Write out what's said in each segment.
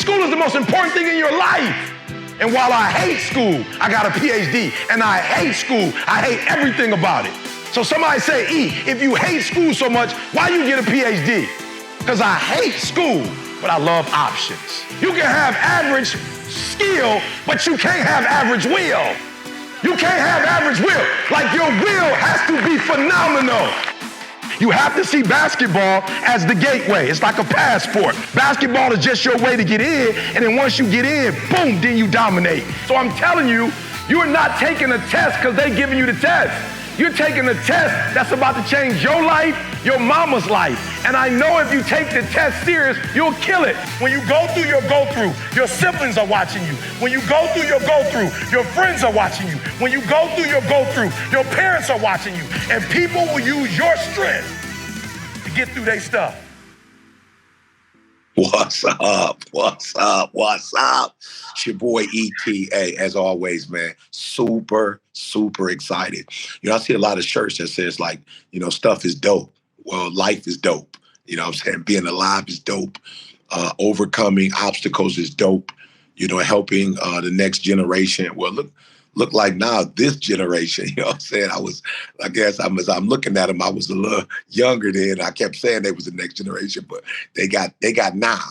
School is the most important thing in your life. And while I hate school, I got a PhD. And I hate school. I hate everything about it. So somebody say, E, if you hate school so much, why you get a PhD? Because I hate school, but I love options. You can have average skill, but you can't have average will. You can't have average will. Like your will has to be phenomenal. You have to see basketball as the gateway. It's like a passport. Basketball is just your way to get in, and then once you get in, boom, then you dominate. So I'm telling you, you're not taking a test because they're giving you the test. You're taking a test that's about to change your life, your mama's life. And I know if you take the test serious, you'll kill it. When you go through your go-through, your siblings are watching you. When you go through your go-through, your friends are watching you. When you go through your go-through, your parents are watching you. And people will use your strength to get through their stuff. What's up? What's up? What's up? It's your boy ETA, as always, man. Super, super excited. You know, I see a lot of shirts that says like, you know, stuff is dope. Well, life is dope. You know what I'm saying? Being alive is dope. Overcoming obstacles is dope. You know, helping the next generation. Well, look like now this generation, you know what I'm saying? I guess I'm looking at them, I was a little younger then. I kept saying they was the next generation, but they got now.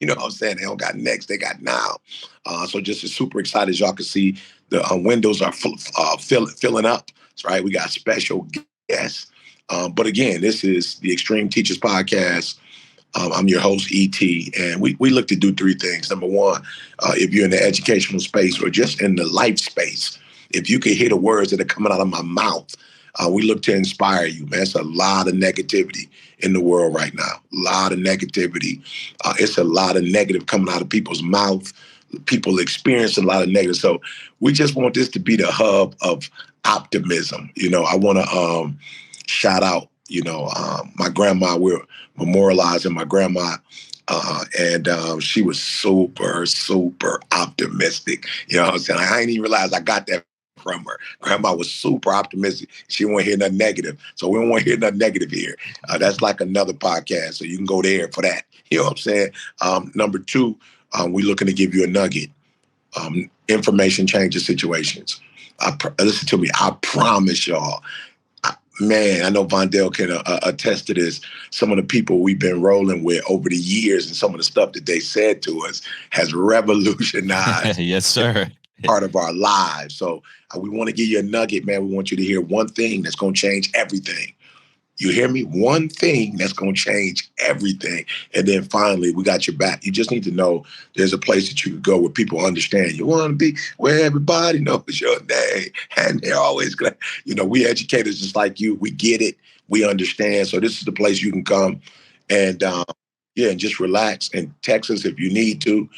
You know what I'm saying? They don't got next, they got now. So just as super excited as y'all can see, the windows are filling up. That's right. We got special guests. But again, this is the Extreme Teachers Podcast. I'm your host, ET, and we look to do three things. Number one, if you're in the educational space or just in the life space, if you can hear the words that are coming out of my mouth, we look to inspire you, man. It's a lot of negativity in the world right now. A lot of negativity. It's a lot of negative coming out of people's mouth. People experiencing a lot of negative. So we just want this to be the hub of optimism. You know, I want to shout out, you know, my grandma. We're memorializing my grandma, and she was super, super optimistic. You know what I'm saying? I didn't even realize I got that from her. Grandma was super optimistic. She didn't want to hear nothing negative. So we don't want to hear nothing negative here. That's like another podcast, so you can go there for that. You know what I'm saying? Number two, we're looking to give you a nugget. Information changes situations. Listen to me. I promise y'all. Man, I know Vondell can attest to this. Some of the people we've been rolling with over the years and some of the stuff that they said to us has revolutionized yes, sir. part of our lives. So we want to give you a nugget, man. We want you to hear one thing that's going to change everything. You hear me? One thing that's going to change everything. And then finally, we got your back. You just need to know there's a place that you can go where people understand. You want to be where everybody knows your name. And they're always glad. You know, we educators just like you. We get it. We understand. So this is the place you can come and, and just relax and text us if you need to.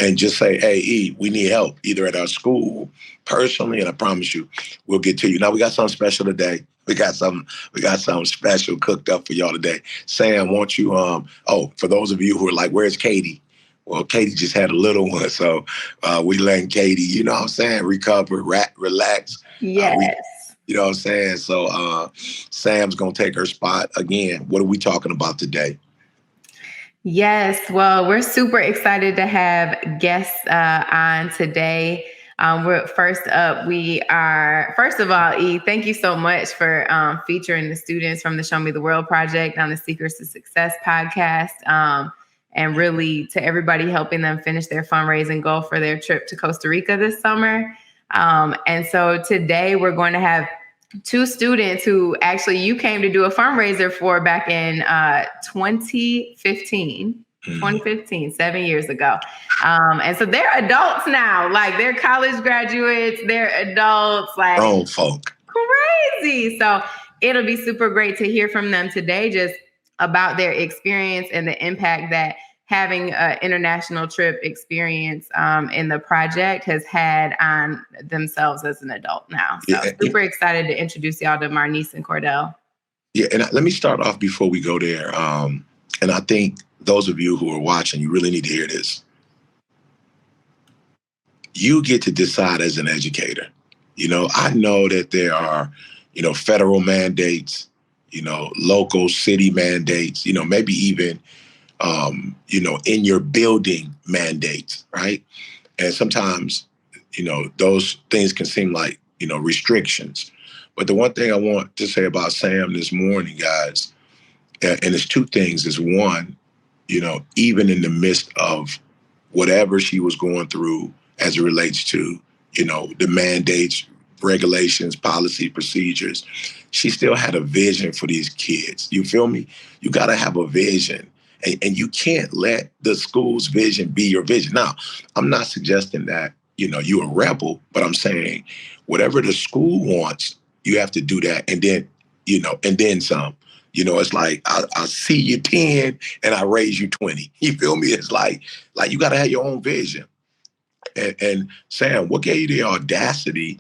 And just say, hey, E, we need help, either at our school, personally, and I promise you, we'll get to you. Now, we got something special today. We got something special cooked up for y'all today. Sam, won't you, for those of you who are like, where's Katie? Well, Katie just had a little one, so we letting Katie, you know what I'm saying, recover, relax. Yes. You know what I'm saying? So Sam's going to take her spot. Again, what are we talking about today? Yes. Well, we're super excited to have guests on today. First of all, E, thank you so much for featuring the students from the Show Me the World Project on the Secrets to Success podcast, and really to everybody helping them finish their fundraising goal for their trip to Costa Rica this summer. And so today we're going to have two students who actually you came to do a fundraiser for back in 2015, 7 years ago. And so they're adults now, like they're college graduates, they're adults, like old folk. Crazy. So it'll be super great to hear from them today, just about their experience and the impact that having an international trip experience in the project has had on themselves as an adult now. So super excited to introduce y'all to Marnice and Cordell. Yeah, and let me start off before we go there. And I think those of you who are watching, you really need to hear this. You get to decide as an educator. You know, I know that there are, you know, federal mandates, you know, local city mandates, you know, maybe even in your building mandates, right? And sometimes, those things can seem like, restrictions. But the one thing I want to say about Sam this morning, guys, and it's two things, is one, even in the midst of whatever she was going through as it relates to, the mandates, regulations, policy, procedures, she still had a vision for these kids. You feel me? You got to have a vision. And you can't let the school's vision be your vision. Now, I'm not suggesting that, you're a rebel, but I'm saying whatever the school wants, you have to do that. And then, and then some. It's like I see you 10 and I raise you 20. You feel me? It's like you got to have your own vision. And Sam, what gave you the audacity,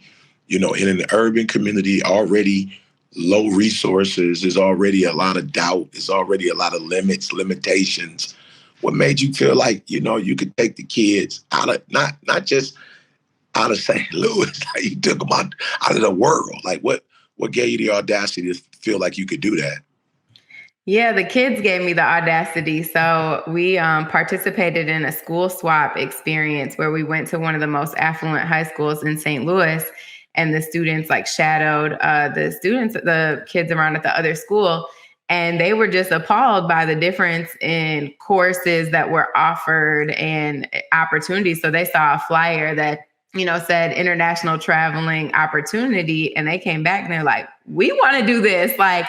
in an urban community already low resources, there's already a lot of doubt, there's already a lot of limitations. What made you feel like, you could take the kids out of, not just out of St. Louis, like you took them out of the world? Like what gave you the audacity to feel like you could do that? Yeah, the kids gave me the audacity. So we participated in a school swap experience where we went to one of the most affluent high schools in St. Louis, and the students like shadowed the kids around at the other school. And they were just appalled by the difference in courses that were offered and opportunities. So they saw a flyer that, said international traveling opportunity. And they came back and they're like, we want to do this. Like,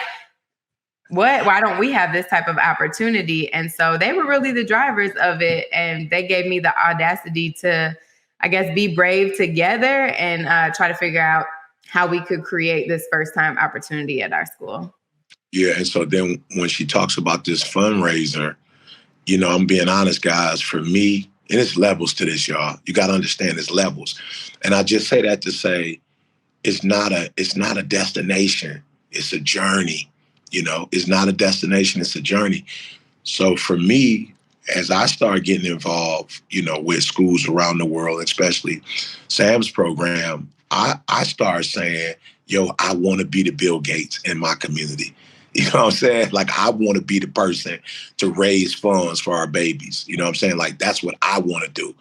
why don't we have this type of opportunity? And so they were really the drivers of it. And they gave me the audacity to, I guess, be brave together and try to figure out how we could create this first time opportunity at our school. Yeah. And so then when she talks about this fundraiser, I'm being honest, guys, for me, and it's levels to this, y'all. You got to understand it's levels. And I just say that to say it's not a destination. It's a journey. It's not a destination, it's a journey. So for me, as I started getting involved, with schools around the world, especially Sam's program, I started saying, I want to be the Bill Gates in my community. You know what I'm saying? Like, I want to be the person to raise funds for our babies. You know what I'm saying? Like, that's what I want to do,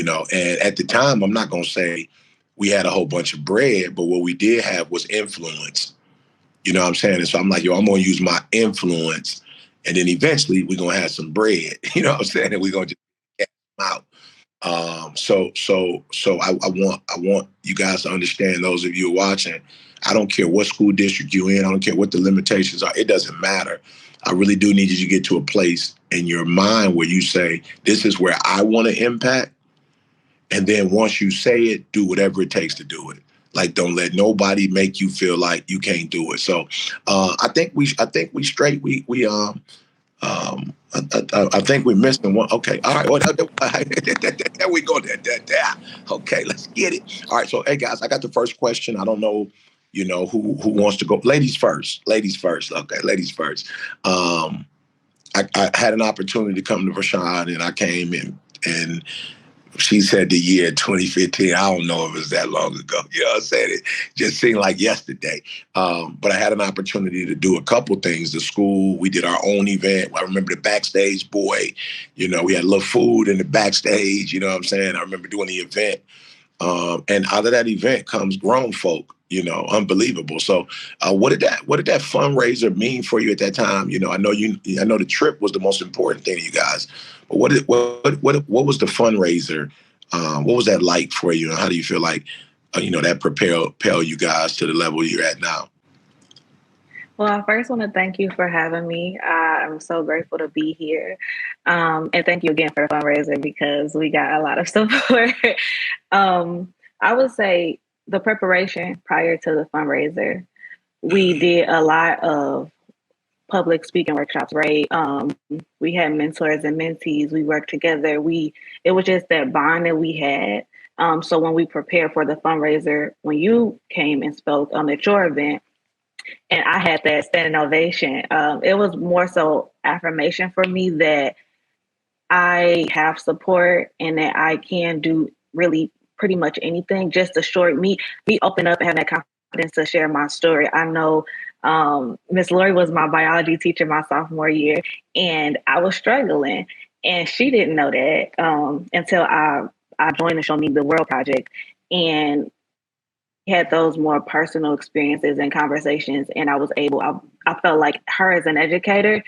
And at the time, I'm not going to say we had a whole bunch of bread, but what we did have was influence. You know what I'm saying? And so I'm like, I'm going to use my influence. And then eventually we're going to have some bread. You know what I'm saying? And we're going to just get them out. So I want you guys to understand, those of you watching, I don't care what school district you're in. I don't care what the limitations are. It doesn't matter. I really do need you to get to a place in your mind where you say, this is where I want to impact. And then once you say it, do whatever it takes to do it. Like, don't let nobody make you feel like you can't do it. So I think we straight. I think we're missing one. Okay, all right. Well, there we go. There. Okay, let's get it. All right. So, hey guys, I got the first question. I don't know, who wants to go. Ladies first. Ladies first. Okay, ladies first. I had an opportunity to come to Rashawn, and I came in and. She said the year 2015. I don't know if it was that long ago. You know what I'm saying? It just seemed like yesterday. But I had an opportunity to do a couple things. The school, we did our own event. I remember the backstage boy. We had a little food in the backstage. You know what I'm saying? I remember doing the event. And out of that event comes grown folk. Unbelievable. So, what did that fundraiser mean for you at that time? I know the trip was the most important thing to you guys. But what was the fundraiser? What was that like for you? And how do you feel like, that propel you guys to the level you're at now? Well, I first want to thank you for having me. I'm so grateful to be here. And thank you again for the fundraiser, because we got a lot of support. I would say the preparation prior to the fundraiser, we did a lot of public speaking workshops, right? We had mentors and mentees. We worked together. It was just that bond that we had. So when we prepared for the fundraiser, when you came and spoke at your event, and I had that standing ovation, it was more so affirmation for me that I have support and that I can do really pretty much anything, just to short me open up and have that confidence to share my story. I know Miss Lori was my biology teacher my sophomore year, and I was struggling, and she didn't know that until I joined the Show Me the World project, and had those more personal experiences and conversations, and I felt like her as an educator,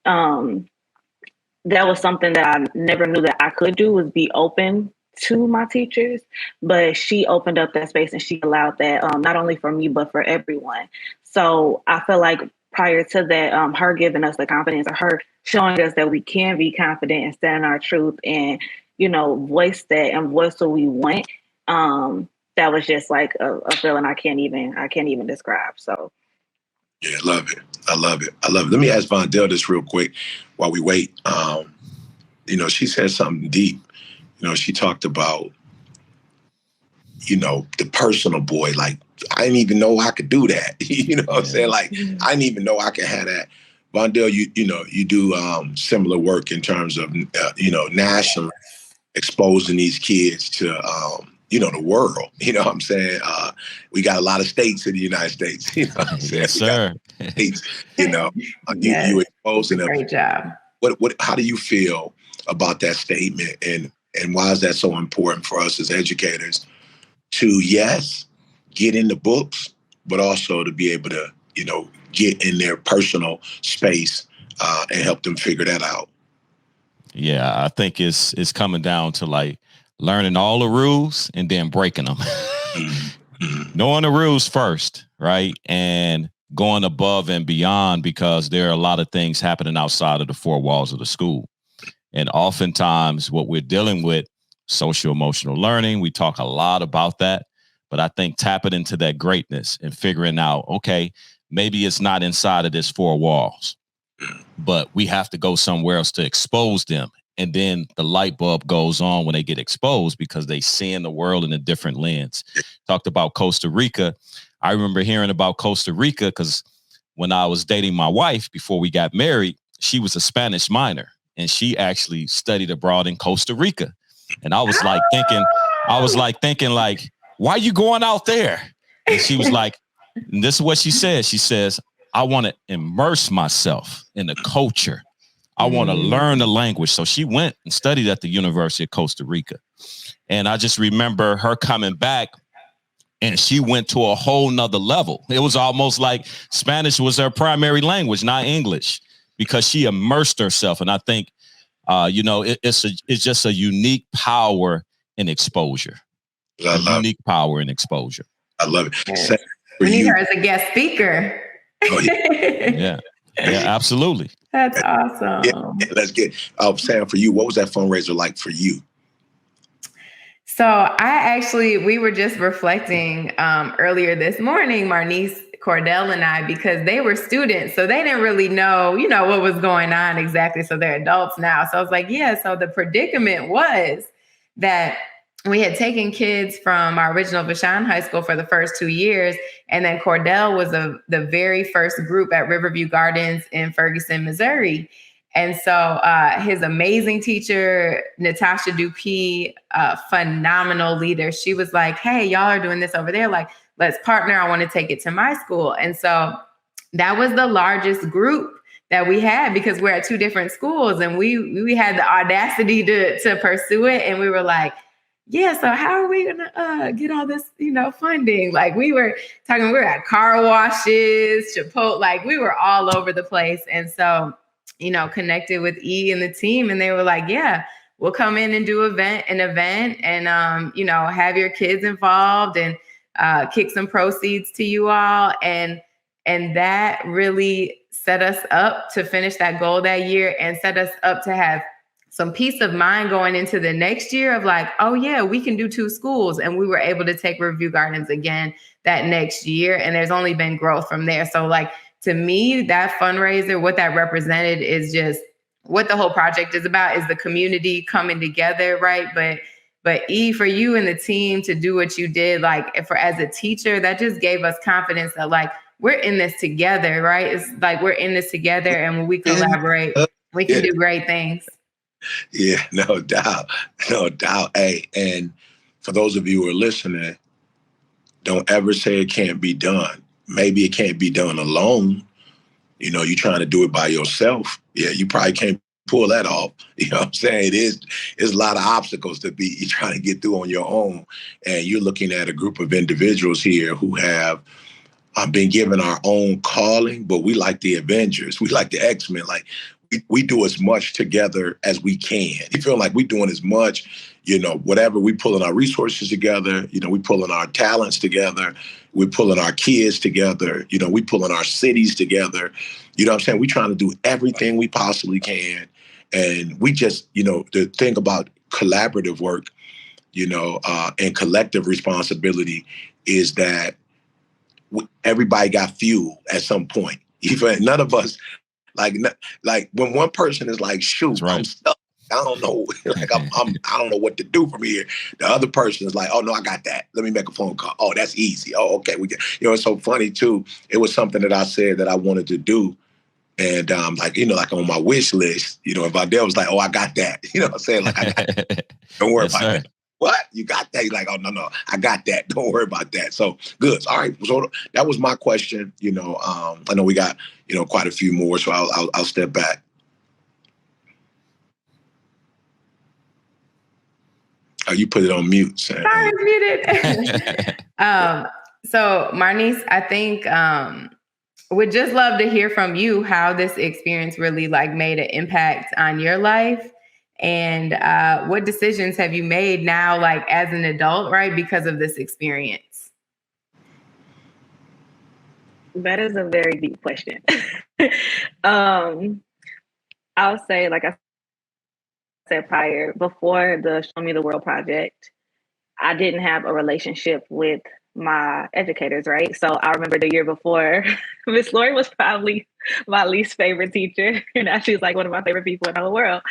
that was something that I never knew that I could do, was be open to my teachers, but she opened up that space and she allowed that, not only for me, but for everyone. So I feel like prior to that, her giving us the confidence, or her showing us that we can be confident and stand in our truth and, voice that and voice what we want. That was just like a feeling I can't even describe. So. Yeah, I love it. I love it. I love it. Let me ask Vondell this real quick while we wait. She said something deep. She talked about, the personal boy. Like, I didn't even know I could do that. You know what I'm saying? Like, I didn't even know I could have that. Vondell, you do similar work in terms of, nationally exposing these kids to, the world. You know what I'm saying? We got a lot of states in the United States. You know what I'm saying? Yes, sir. States, Yes. you exposing them. Great job. How do you feel about that statement, and why is that so important for us as educators to, yes, get in the books, but also to be able to, get in their personal space and help them figure that out? Yeah, I think it's coming down to like learning all the rules and then breaking them. Knowing the rules first, right? And going above and beyond, because there are a lot of things happening outside of the four walls of the school. And oftentimes what we're dealing with, social emotional learning, we talk a lot about that, but I think tapping into that greatness and figuring out, okay, maybe it's not inside of this four walls, but we have to go somewhere else to expose them. And then the light bulb goes on when they get exposed, because they see in the world in a different lens. Talked about Costa Rica. I remember hearing about Costa Rica because when I was dating my wife before we got married, she was a Spanish minor and she actually studied abroad in Costa Rica. And I was thinking, why are you going out there? And she was like, and this is what she said. She says, I want to immerse myself in the culture. I want to learn the language. So she went and studied at the University of Costa Rica. And I just remember her coming back and she went to a whole nother level. It was almost like Spanish was her primary language, not English, because she immersed herself. And I think, it's just a unique power in exposure. Unique power in exposure. I love it. Yes. We need her as a guest speaker. Oh, yeah. Yeah, absolutely. That's awesome. Yeah, let's get Sam, for you, what was that fundraiser like for you? So we were just reflecting earlier this morning, Marnice, Cordell, and I, because they were students. So they didn't really know, what was going on exactly. So they're adults now. So I was like, so the predicament was that we had taken kids from our original Vashon High School for the first 2 years. And then Cordell was the very first group at Riverview Gardens in Ferguson, Missouri. And so his amazing teacher, Natasha Dupuy, phenomenal leader, she was like, hey, y'all are doing this over there. Like, let's partner. I want to take it to my school. And so that was the largest group that we had, because we're at two different schools and we had the audacity to pursue it. And we were like, so how are we going to get all this, funding? Like we were at car washes, Chipotle, like we were all over the place. And so, connected with E and the team, and they were like, we'll come in and do an event and, have your kids involved and kick some proceeds to you all. And that really set us up to finish that goal that year and set us up to have some peace of mind going into the next year of like, we can do 2 schools. And we were able to take Review Gardens again that next year. And there's only been growth from there. So like, to me, that fundraiser, what that represented is just what the whole project is about, is the community coming together, right? But E, for you and the team to do what you did, like as a teacher, that just gave us confidence that like, we're in this together, right? It's like, we're in this together. And when we collaborate, we can do great things. Yeah, no doubt. No doubt. Hey, and for those of you who are listening, don't ever say it can't be done. maybe it can't be done alone. You know, you're trying to do it by yourself. Yeah, you probably can't pull that off. You know what I'm saying? It's a lot of obstacles to be you're trying to get through on your own. And you're looking at a group of individuals here who have been given our own calling, but we like the Avengers. We like the X-Men. Like we do as much together as we can. You feel like we're doing as much, you know, whatever, we pulling our resources together, you know, we pulling our talents together, we're pulling our kids together, you know, we pulling our cities together. You know what I'm saying? We're trying to do everything we possibly can. And we just, you know, the thing about collaborative work, you know, and collective responsibility is that everybody got fuel at some point. Even none of us, like when one person is like, shoot, right. I'm stuck. I don't know. Like I don't know what to do from here. The other person is like, oh no, I got that. Let me make a phone call. Oh, that's easy. Oh, okay. We get, you know, it's so funny too. It was something that I said that I wanted to do. And like, you know, like on my wish list, you know, if Adele was like, oh, I got that. You know what I'm saying? Like, I got that. Don't worry about that. What? You got that? You're like, oh, no, I got that. Don't worry about that. So good. All right. So that was my question. You know, I know we got, you know, quite a few more, so I'll step back. Oh, you put it on mute, Sam. Sorry, muted. So Marnice, I think would just love to hear from you how this experience really like made an impact on your life. And what decisions have you made now, like as an adult, right, because of this experience? That is a very deep question. I'll say, like I said prior, before the Show Me the World project, I didn't have a relationship with my educators, right? So I remember the year before, Miss Lori was probably my least favorite teacher. And now she's like one of my favorite people in the whole world.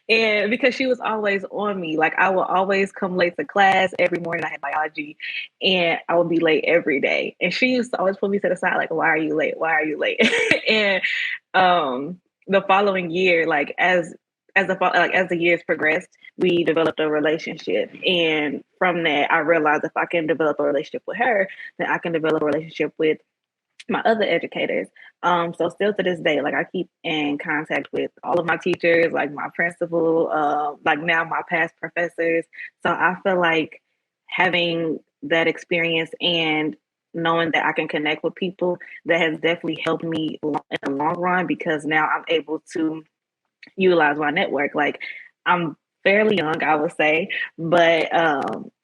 And because she was always on me, like I would always come late to class every morning. I had biology and I would be late every day. And she used to always put me to the side, like, why are you late? Why are you late? And the following year, like as the years progressed, we developed a relationship. And from that, I realized if I can develop a relationship with her, then I can develop a relationship with my other educators. So still to this day, like I keep in contact with all of my teachers, like my principal, like now my past professors. So I feel like having that experience and knowing that I can connect with people, that has definitely helped me in the long run, because now I'm able to utilize my network. Like I'm fairly young, I would say, but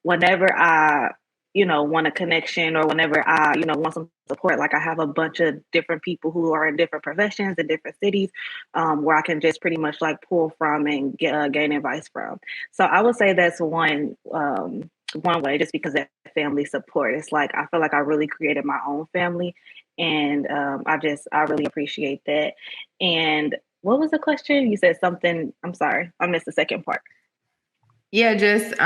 whenever I, want a connection, or whenever I, want some support, like I have a bunch of different people who are in different professions in different cities, where I can just pretty much like pull from and gain advice from. So I would say that's one way, just because that family support. It's like I feel like I really created my own family, and I really appreciate that. And what was the question? You said something. I'm sorry, I missed the second part. Yeah, just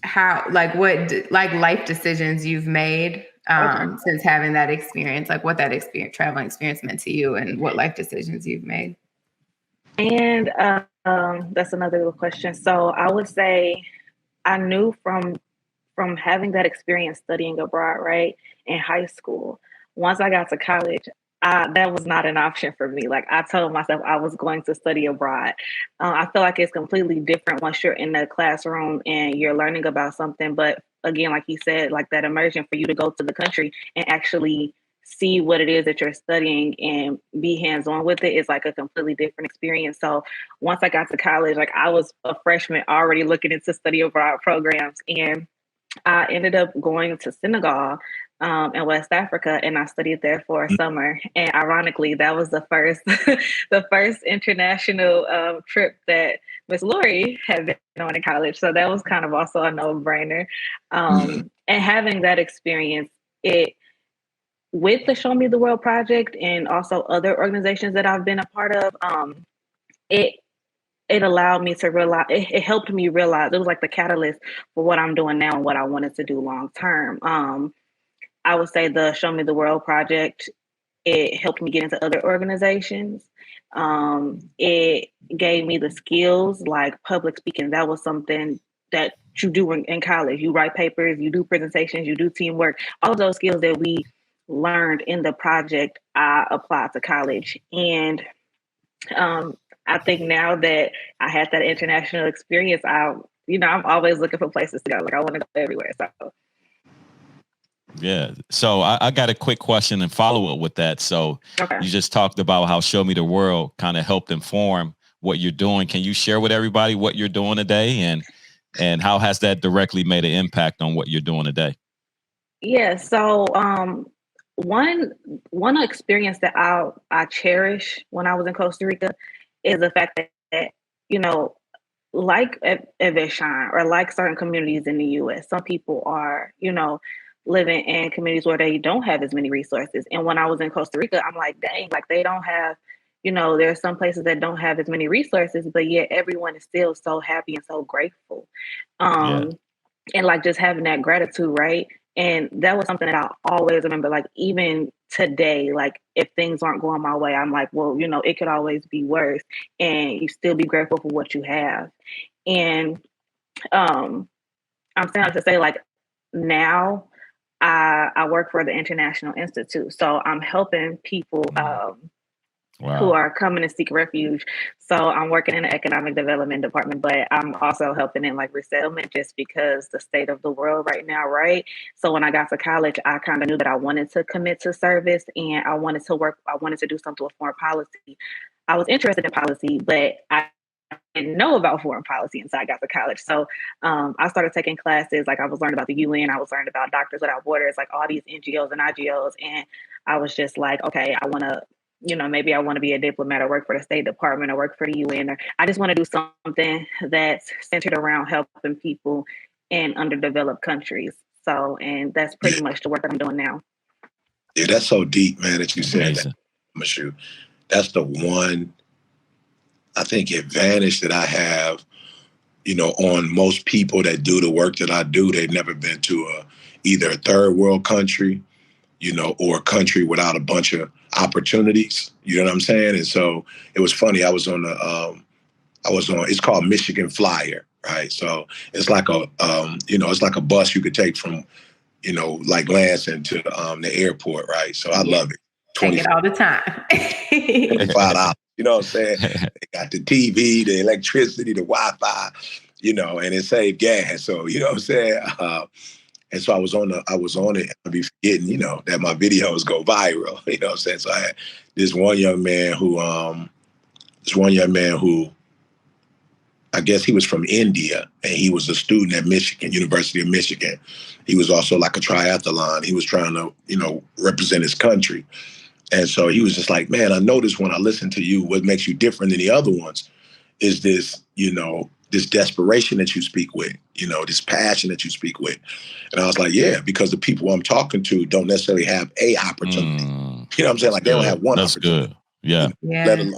how, like, what like life decisions you've made since having that experience, like what that traveling experience meant to you, and what life decisions you've made. And that's another little question. So I would say I knew from having that experience studying abroad, right, in high school. Once I got to college, that was not an option for me. Like I told myself I was going to study abroad. I feel like it's completely different once you're in the classroom and you're learning about something. But again, like you said, like that immersion, for you to go to the country and actually see what it is that you're studying and be hands-on with it, is like a completely different experience. So once I got to college, like I was a freshman already looking into study abroad programs, and I ended up going to Senegal in West Africa, and I studied there for a summer. And ironically, that was the first the first international trip that Miss Lori had been on in college. So that was kind of also a no-brainer. And having that experience, with the Show Me the World project and also other organizations that I've been a part of, it allowed me to realize, it helped me realize, it was like the catalyst for what I'm doing now and what I wanted to do long term. I would say the Show Me the World project, it helped me get into other organizations. It gave me the skills like public speaking. That was something that you do in college. You write papers, you do presentations, you do teamwork, all of those skills that we learned in the project, I applied to college. And I think now that I had that international experience, I'm always looking for places to go. Like I want to go everywhere. So Yeah. So I got a quick question and follow up with that. So okay. you just talked about how Show Me the World kind of helped inform what you're doing. Can you share with everybody what you're doing today and how has that directly made an impact on what you're doing today? Yeah. So one experience that I cherish when I was in Costa Rica is the fact that you know like Eveshine or like certain communities in the US, some people are, living in communities where they don't have as many resources. And when I was in Costa Rica, I'm like, dang, like they don't have, there's some places that don't have as many resources, but yet everyone is still so happy and so grateful. Yeah. And like just having that gratitude, right? And that was something that I always remember, like even today, like if things aren't going my way, I'm like, well, it could always be worse. And you still be grateful for what you have. And I'm saying to say like now I work for the International Institute. So I'm helping people who are coming to seek refuge. So I'm working in the economic development department, but I'm also helping in like resettlement just because the state of the world right now, right? So when I got to college, I kind of knew that I wanted to commit to service and I wanted to do something with foreign policy. I was interested in policy, but I didn't know about foreign policy until I got to college. So I started taking classes. Like I was learning about the UN, I was learning about Doctors Without Borders, like all these NGOs and IGOs. And I was just like, okay, I want to, maybe I want to be a diplomat or work for the State Department or work for the UN, or I just want to do something that's centered around helping people in underdeveloped countries. So, and that's pretty much the work that I'm doing now. Yeah, that's so deep, man, that you said Amazing. that, Mashu. That's the one, I think, advantage that I have, on most people that do the work that I do. They've never been to either a third world country, or a country without a bunch of opportunities. You know what I'm saying? And so it was funny. I was on it's called Michigan Flyer, right? So it's like it's like a bus you could take from, like Lansing to the airport, right? So I love it. Take it all the time. $25. You know what I'm saying? They got the TV, the electricity, the Wi-Fi, and it saved gas. So, you know what I'm saying? And so I was on it. I'd be forgetting, that my videos go viral. You know what I'm saying? So I had this one young man who I guess he was from India and he was a student at University of Michigan. He was also like a triathlon. He was trying to, represent his country. And so he was just like, man, I noticed when I listen to you, what makes you different than the other ones is this, this desperation that you speak with, this passion that you speak with. And I was like, yeah, because the people I'm talking to don't necessarily have a opportunity. You know what I'm saying? Like they don't have one opportunity. Good. Yeah.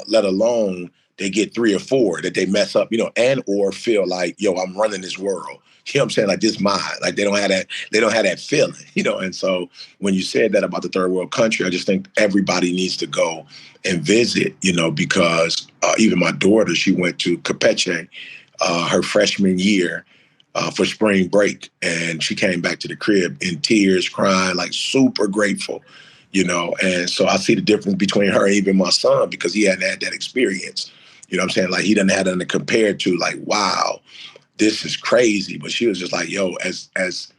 Let alone they get 3 or 4 that they mess up, and or feel like, yo, I'm running this world. You know what I'm saying? Like this mine. Like they don't have that feeling, And so when you said that about the third world country, I just think everybody needs to go and visit, because even my daughter, she went to Campeche her freshman year for spring break. And she came back to the crib in tears, crying, like super grateful, And so I see the difference between her and even my son because he hadn't had that experience. You know what I'm saying? Like he doesn't have nothing to compare to, like, wow, this is crazy. But she was just like, yo, as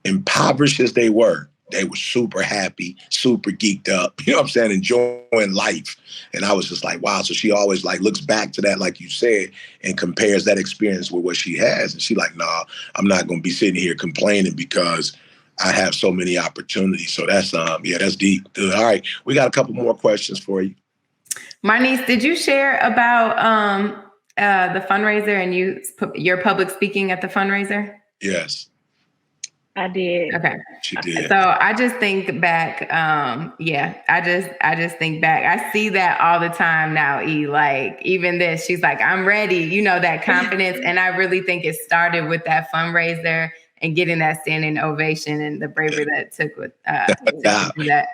impoverished as they were super happy, super geeked up, you know what I'm saying, enjoying life. And I was just like, wow. So she always like looks back to that, like you said, and compares that experience with what she has. And she like, nah, I'm not going to be sitting here complaining because I have so many opportunities. So that's, that's deep. Good. All right. We got a couple more questions for you. Marnice, did you share about the fundraiser and your public speaking at the fundraiser? Yes. I did. Okay. She did. So I just think back. I just think back. I see that all the time now, E. Like even this, she's like, I'm ready, that confidence. And I really think it started with that fundraiser and getting that standing ovation and the bravery that took with to do that.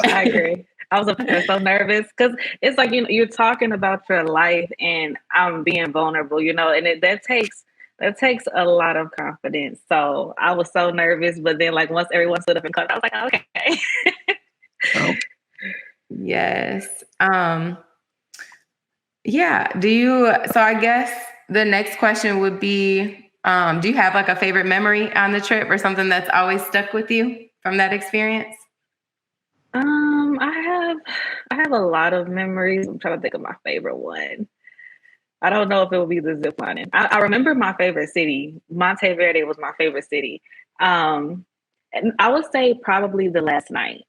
I agree. I was so nervous because it's like, you're talking about your life and I'm being vulnerable, and that takes That takes a lot of confidence. So I was so nervous, but then like once everyone stood up and clapped, I was like, okay. Oh, Yes. Yeah. So I guess the next question would be, do you have like a favorite memory on the trip or something that's always stuck with you from that experience? I have a lot of memories. I'm trying to think of my favorite one. I don't know if it will be the zip lining. I remember my favorite city. Monte Verde was my favorite city. And I would say probably the last night.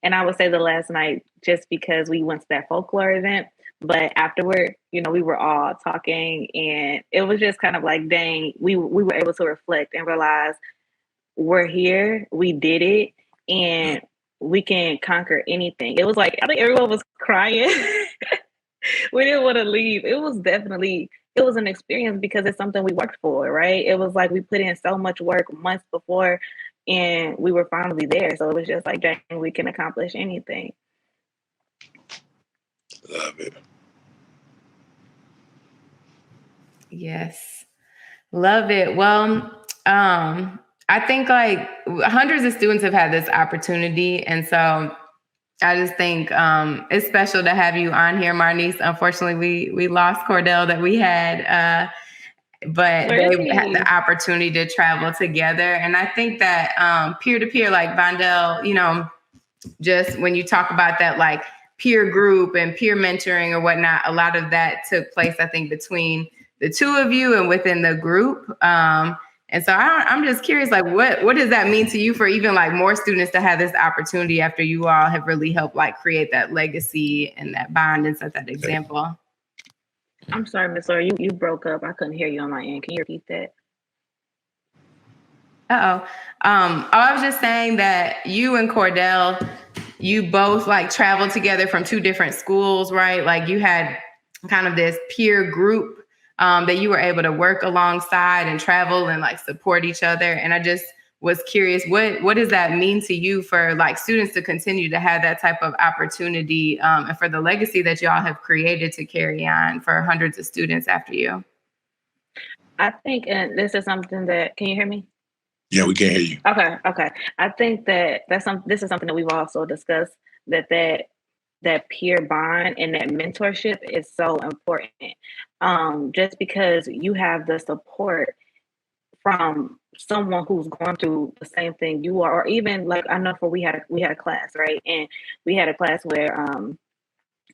And I would say the last night just because we went to that folklore event. But afterward, we were all talking and it was just kind of like, dang, we were able to reflect and realize we're here, we did it, and we can conquer anything. It was like, I think everyone was crying. We didn't want to leave. It was an experience because it's something we worked for, right? It was like we put in so much work months before and we were finally there. So it was just like, dang, we can accomplish anything. love it. Yes. Love it. Well, I think like hundreds of students have had this opportunity. And so I just think it's special to have you on here, Marnice. Unfortunately, we lost Cordell that we had, but they had the opportunity to travel together. And I think that peer-to-peer, like Vondell, just when you talk about that, like peer group and peer mentoring or whatnot, a lot of that took place, I think, between the two of you and within the group. And so I'm just curious, like, what does that mean to you for even like more students to have this opportunity after you all have really helped like create that legacy and that bond and set that example? I'm sorry, Miss Laura, you broke up. I couldn't hear you on my end. Can you repeat that? I was just saying that you and Cordell, you both like traveled together from two different schools, right? Like you had kind of this peer group that you were able to work alongside and travel and like support each other. And I just was curious, what does that mean to you for like students to continue to have that type of opportunity and for the legacy that y'all have created to carry on for hundreds of students after you? I think, and this is something that, can you hear me? Yeah, we can hear you. Okay. I think that this is something that we've also discussed, that peer bond and that mentorship is so important. Just because you have the support from someone who's going through the same thing you are, or even like I know we had a class, right? And we had a class where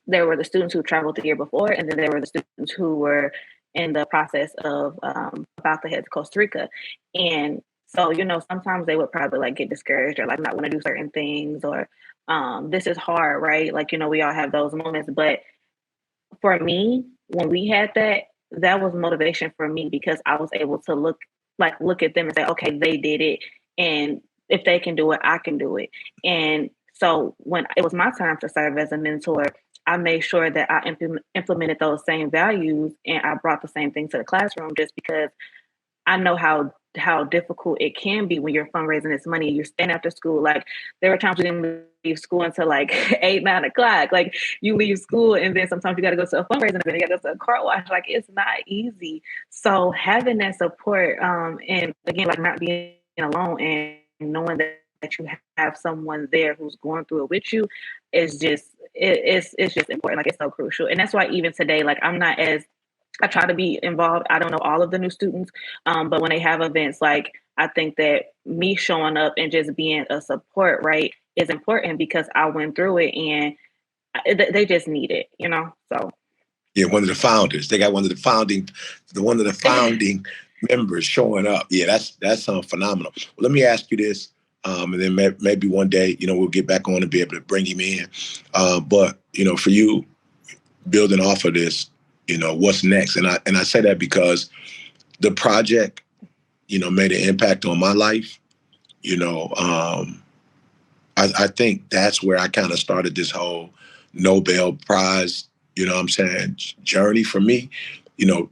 there were the students who traveled the year before, and then there were the students who were in the process of about to head to Costa Rica. And so, sometimes they would probably like get discouraged or like not want to do certain things or this is hard, right? Like, we all have those moments. But for me, when we had that was motivation for me because I was able to look at them and say, okay, they did it. And if they can do it, I can do it. And so when it was my time to serve as a mentor, I made sure that I implemented those same values and I brought the same thing to the classroom just because I know how difficult it can be when you're fundraising this money. You're staying after school. Like there were times we didn't leave school until like 8, 9 o'clock. Like you leave school and then sometimes you got to go to a fundraising event. You got to go to a car wash. Like it's not easy. So having that support and again, like not being alone and knowing that you have someone there who's going through it with you is just it's just important. Like it's so crucial. And that's why even today, like I try to be involved. I don't know all of the new students, but when they have events, like I think that me showing up and just being a support, right, is important because I went through it and they just need it, So Yeah, one of the founders. They got one of the founding members showing up. Yeah, that's phenomenal. Well, let me ask you this, and then maybe one day, we'll get back on and be able to bring him in. But for you, building off of this. What's next? And I say that because the project, made an impact on my life. I think that's where I kind of started this whole Nobel Prize, journey for me.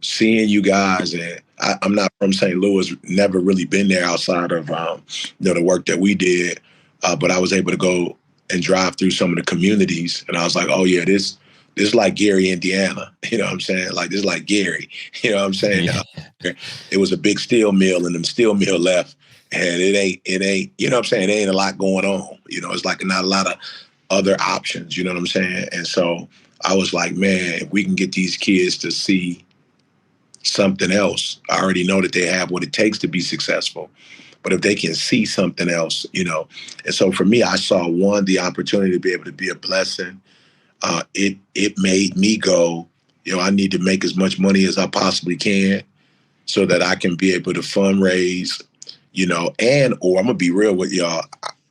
Seeing you guys, and I'm not from St. Louis, never really been there outside of, the work that we did. But I was able to go and drive through some of the communities, and I was like, oh yeah, this this is like Gary, Indiana. You know what I'm saying? Like this is like Gary. You know what I'm saying? Yeah. It was a big steel mill, and them steel mill left, and it ain't. You know what I'm saying? It ain't a lot going on. You know, it's like not a lot of other options. You know what I'm saying? And so I was like, man, if we can get these kids to see something else, I already know that they have what it takes to be successful. But if they can see something else, you know. And so for me, I saw the opportunity to be able to be a blessing. It made me go, I need to make as much money as I possibly can so that I can be able to fundraise, and or I'm gonna be real with y'all.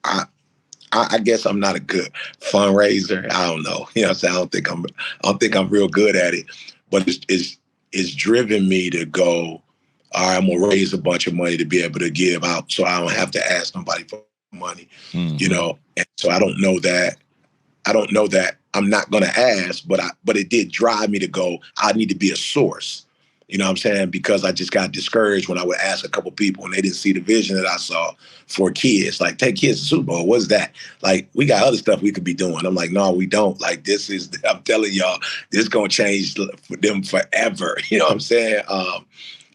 I guess I'm not a good fundraiser. I don't know. You know what I'm saying? I don't think I'm real good at it. But it's driven me to go, all right, I'm gonna raise a bunch of money to be able to give out so I don't have to ask nobody for money. Mm-hmm. And so I don't know that I'm not gonna ask, but it did drive me to go, I need to be a source. You know what I'm saying? Because I just got discouraged when I would ask a couple people and they didn't see the vision that I saw for kids. Like, take kids to Super Bowl. What's that? Like, we got other stuff we could be doing. I'm like, no, we don't. Like, I'm telling y'all, this is going to change for them forever. You know what I'm saying?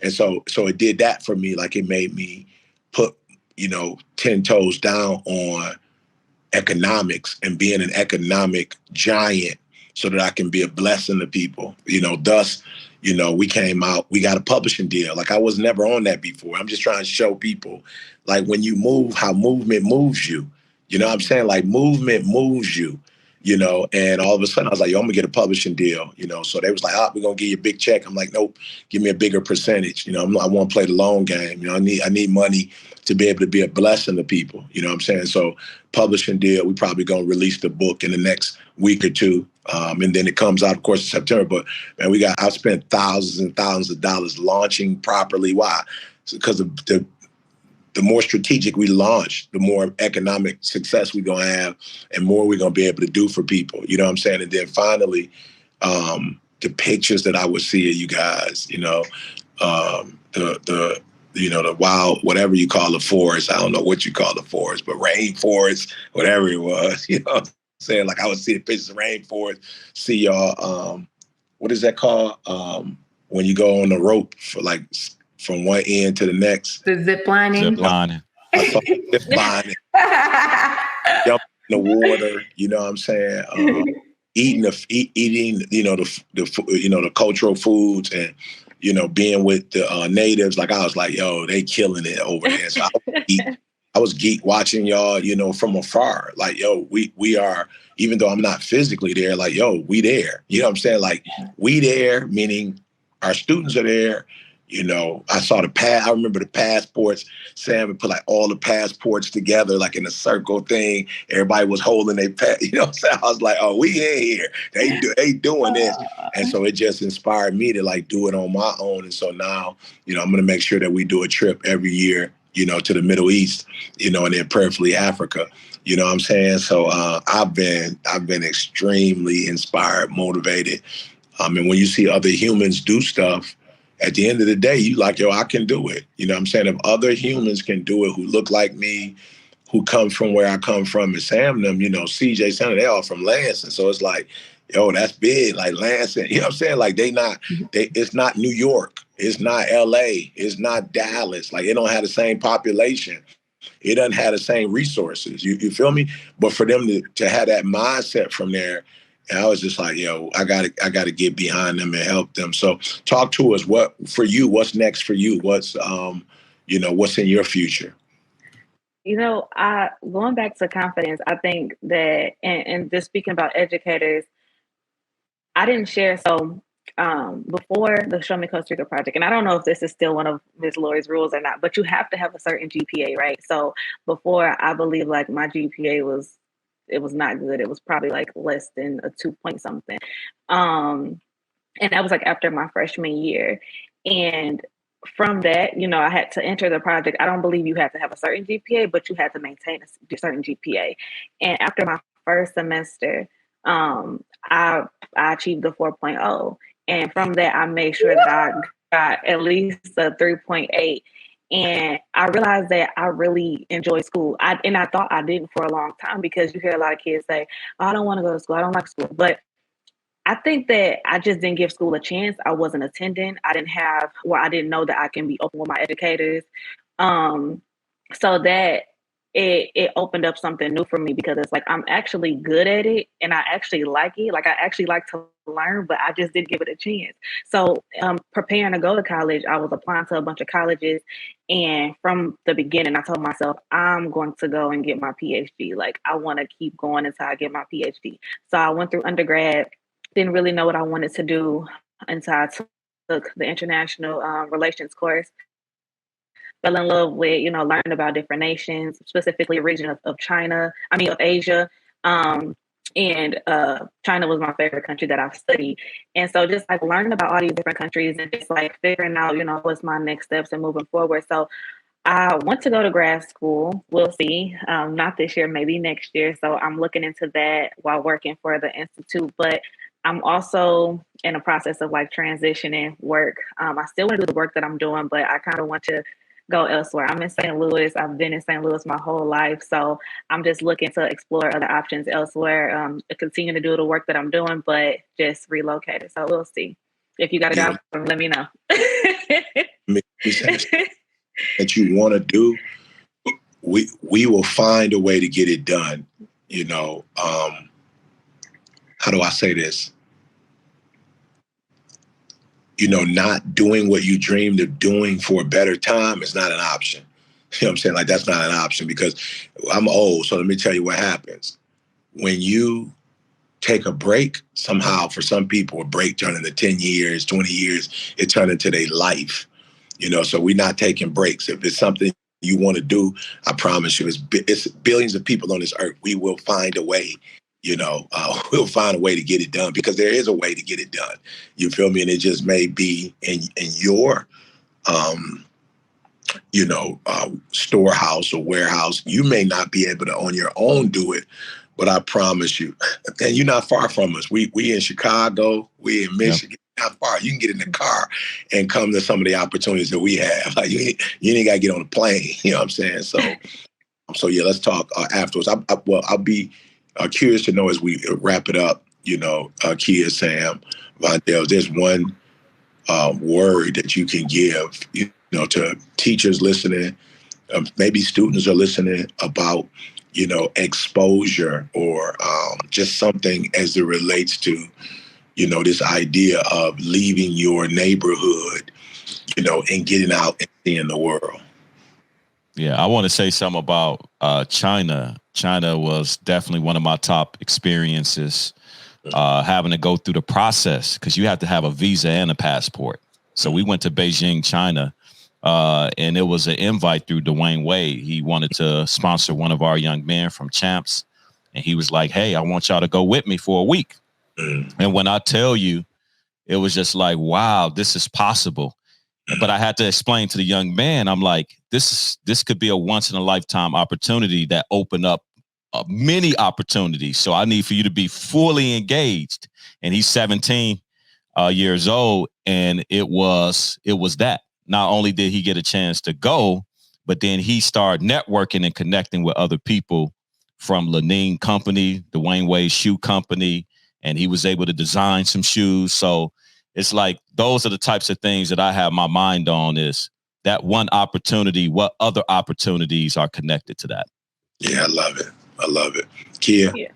And so it did that for me. Like, it made me put, 10 toes down on economics and being an economic giant so that I can be a blessing to people. Thus, we came out, we got a publishing deal. Like, I was never on that before. I'm just trying to show people, like, when you move, how movement moves you. You know what I'm saying? Like, movement moves you, and all of a sudden I was like, yo, I'm gonna get a publishing deal, So they was like, we're gonna give you a big check. I'm like, nope, give me a bigger percentage. I want to play the long game. I need money to be able to be a blessing to people. You know what I'm saying? So publishing deal, we probably gonna release the book in the next week or two. And then it comes out, of course, in September. But man, I've spent thousands and thousands of dollars launching properly. Why? Because the more strategic we launch, the more economic success we're gonna have and more we're gonna be able to do for people. You know what I'm saying? And then finally, the pictures that I would see of you guys, the wild, whatever you call the forest. I don't know what you call the forest, but rainforest, whatever it was, saying, like, I would see the pictures of rainforest, see y'all, what is that called? When you go on the rope for like from one end to the next. The zip lining. Zip lining. I saw zip lining, jump in the water, you know what I'm saying? Eating the cultural foods and, being with the natives. Like, I was like, yo, they killing it over there. So I was geek watching y'all, from afar. Like, yo, we are, even though I'm not physically there, like, yo, we there. You know what I'm saying? Like, we there, meaning our students are there. I saw I remember the passports. Sam would put like all the passports together, like in a circle thing. Everybody was holding their you know what I'm saying? I was like, oh, we in here. They doing this. And so it just inspired me to like do it on my own. And so now, I'm going to make sure that we do a trip every year, to the Middle East, and then prayerfully Africa. You know what I'm saying? So I've been extremely inspired, motivated. And when you see other humans do stuff, at the end of the day, you like, yo, I can do it. You know what I'm saying? If other humans can do it who look like me, who come from where I come from, and Sam them, CJ, Sam, they all from Lansing. So it's like, yo, that's big, like Lansing. You know what I'm saying? Like, it's not New York. It's not LA. It's not Dallas. Like, it don't have the same population. It doesn't have the same resources. You feel me? But for them to have that mindset from there, and I was just like, yo, I gotta get behind them and help them. So talk to us. What's next for you? What's what's in your future? Going back to confidence, I think that, and just speaking about educators, I didn't share. So before the Show Me Costa Rica project, and I don't know if this is still one of Ms. Lori's rules or not, but you have to have a certain GPA, right? So before, I believe like my GPA was not good. It was probably like less than a 2 point something. And that was like after my freshman year. And from that, I had to enter the project. I don't believe you have to have a certain GPA, but you had to maintain a certain GPA. And after my first semester, I achieved the 4.0. And from that, I made sure that I got at least a 3.8. And I realized that I really enjoy school. I thought I didn't for a long time, because you hear a lot of kids say, oh, I don't want to go to school. I don't like school. But I think that I just didn't give school a chance. I wasn't attending. I didn't know that I can be open with my educators. Um, so that it opened up something new for me because it's like I'm actually good at it and I actually like it. Like I actually like to learn, but I just didn't give it a chance. So preparing to go to college, I was applying to a bunch of colleges, and from the beginning, I told myself I'm going to go and get my PhD. Like I want to keep going until I get my PhD. So I went through undergrad, didn't really know what I wanted to do until I took the international relations course. Fell in love with, learning about different nations, specifically a region of China, of Asia. And China was my favorite country that I've studied. And so just like learning about all these different countries and just like figuring out, what's my next steps and moving forward. So I want to go to grad school. We'll see. Not this year, maybe next year. So I'm looking into that while working for the Institute. But I'm also in a process of like transitioning work. I still want to do the work that I'm doing, but I kind of want to go elsewhere. I'm in St. Louis. I've been in St. Louis my whole life. So I'm just looking to explore other options elsewhere, to continue to do the work that I'm doing, but just relocate it. So we'll see. If you got a job, let me know. That you want to do, we will find a way to get it done. How do I say this? Not doing what you dreamed of doing for a better time is not an option. You know what I'm saying? Like, that's not an option because I'm old. So let me tell you what happens. When you take a break, somehow for some people, a break turned into 10 years, 20 years, it turned into their life. So we're not taking breaks. If it's something you want to do, I promise you, it's billions of people on this earth. We will find a way. We'll find a way to get it done because there is a way to get it done. You feel me? And it just may be in your, storehouse or warehouse. You may not be able to on your own do it, but I promise you, and you're not far from us. We in Chicago, we in Michigan. Yep. Not far. You can get in the car and come to some of the opportunities that we have. Like you ain't got to get on a plane. You know what I'm saying? So yeah, let's talk afterwards. I'll be curious to know as we wrap it up. Kia, Sam, Vondell, there's one word that you can give, to teachers listening, maybe students are listening about, exposure or just something as it relates to, this idea of leaving your neighborhood, and getting out and seeing the world. Yeah, I want to say something about China. China was definitely one of my top experiences, having to go through the process because you have to have a visa and a passport. So we went to Beijing, China, and it was an invite through Dwayne Wade. He wanted to sponsor one of our young men from Champs. And he was like, hey, I want y'all to go with me for a week. And when I tell you, it was just like, wow, this is possible. But I had to explain to the young man, I'm like, this could be a once in a lifetime opportunity that opened up many opportunities. So I need for you to be fully engaged. And he's 17 years old. And it was that. Not only did he get a chance to go, but then he started networking and connecting with other people from Lenine Company, Dwayne Wade Shoe Company, and he was able to design some shoes. So it's like those are the types of things that I have my mind on is that one opportunity. What other opportunities are connected to that? Yeah, I love it. Kia? Yeah,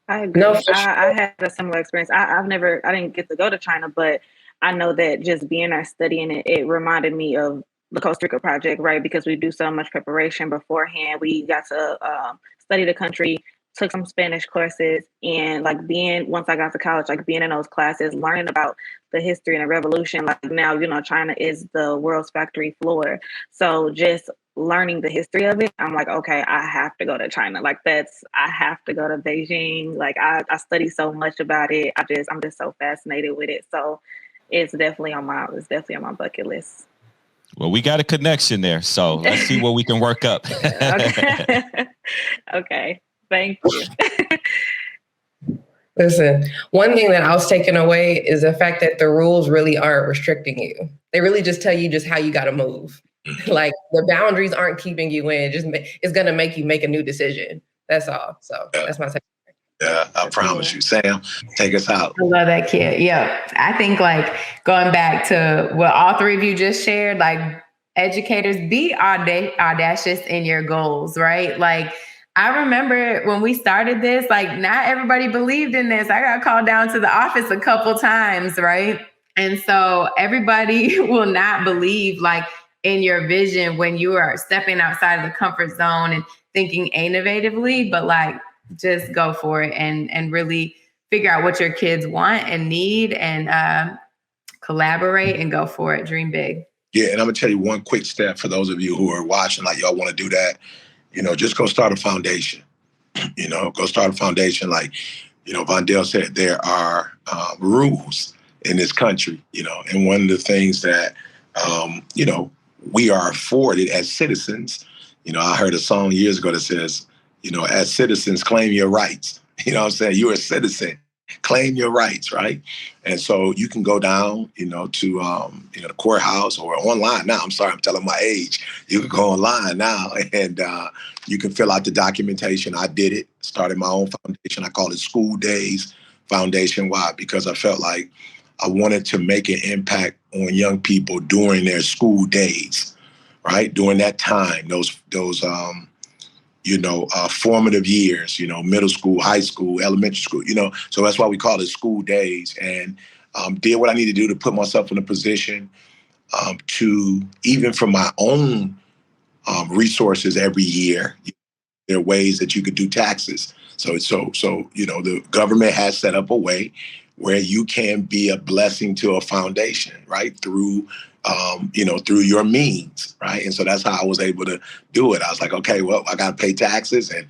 I agree. No, I had a similar experience. I didn't get to go to China, but I know that just being there studying it reminded me of the Costa Rica project, right? Because we do so much preparation beforehand. We got to study the country, took some Spanish courses, and once I got to college, like being in those classes, learning about the history and the revolution. Like now, China is the world's factory floor. So just learning the history of it, I'm like, okay, I have to go to China. Like I have to go to Beijing. Like I study so much about it. I'm just so fascinated with it. So it's definitely on my bucket list. Well, we got a connection there. So let's see what we can work up. Okay. Okay. Thank you. Listen, one thing that I was taking away is the fact that the rules really aren't restricting you. They really just tell you just how you got to move. Like the boundaries aren't keeping you in. It's going to make you make a new decision. That's all. So that's my take. Yeah, I promise you. Sam, take us out. I love that, kid. Yeah. I think like going back to what all three of you just shared, like educators, be audacious in your goals, right? Like I remember when we started this, like not everybody believed in this. I got called down to the office a couple times, right? And so everybody will not believe like in your vision when you are stepping outside of the comfort zone and thinking innovatively, but like just go for it and really figure out what your kids want and need and collaborate and go for it. Dream big. Yeah, and I'm gonna tell you one quick step for those of you who are watching, like y'all want to do that. Just go start a foundation. Go start a foundation. Like, Vondell said, there are rules in this country. And one of the things that we are afforded as citizens. I heard a song years ago that says, as citizens, claim your rights. You know what I'm saying? You're a citizen. Claim your rights, right? And so you can go down, to the courthouse or online now. I'm sorry, I'm telling my age. You can go online now and you can fill out the documentation. I did it, started my own foundation. I call it School Days Foundation. Why? Because I felt like I wanted to make an impact on young people during their school days, right? During that time, those formative years, middle school, high school, elementary school, so that's why we call it School Days, and did what I need to do to put myself in a position to, even from my own resources every year, there are ways that you could do taxes. So the government has set up a way where you can be a blessing to a foundation, right? Through your means, right? And so that's how I was able to do it. I was like, okay, well, I got to pay taxes and,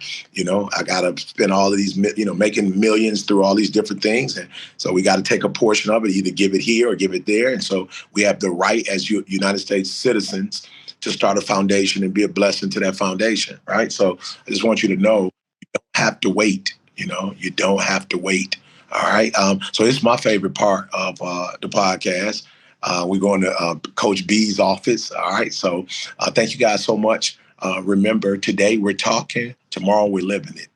I got to spend all of these, making millions through all these different things. And so we got to take a portion of it, either give it here or give it there. And so we have the right as United States citizens to start a foundation and be a blessing to that foundation, right? So I just want you to know, you don't have to wait, you don't have to wait. All right. So it's my favorite part of the podcast. We're going to Coach B's office. All right. So thank you guys so much. Remember, today we're talking, tomorrow we're living it.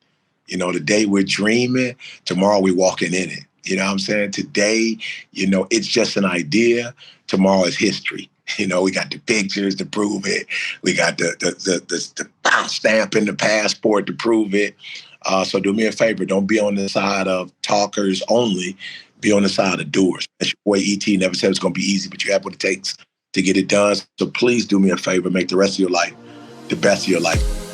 Today we're dreaming, tomorrow we're walking in it. You know what I'm saying? Today, it's just an idea. Tomorrow is history. We got the pictures to prove it. We got the bounce stamp in the passport to prove it. So do me a favor. Don't be on the side of talkers only. Be on the side of doers. As your boy E.T. never said it's going to be easy, but you have what it takes to get it done. So please do me a favor. Make the rest of your life the best of your life.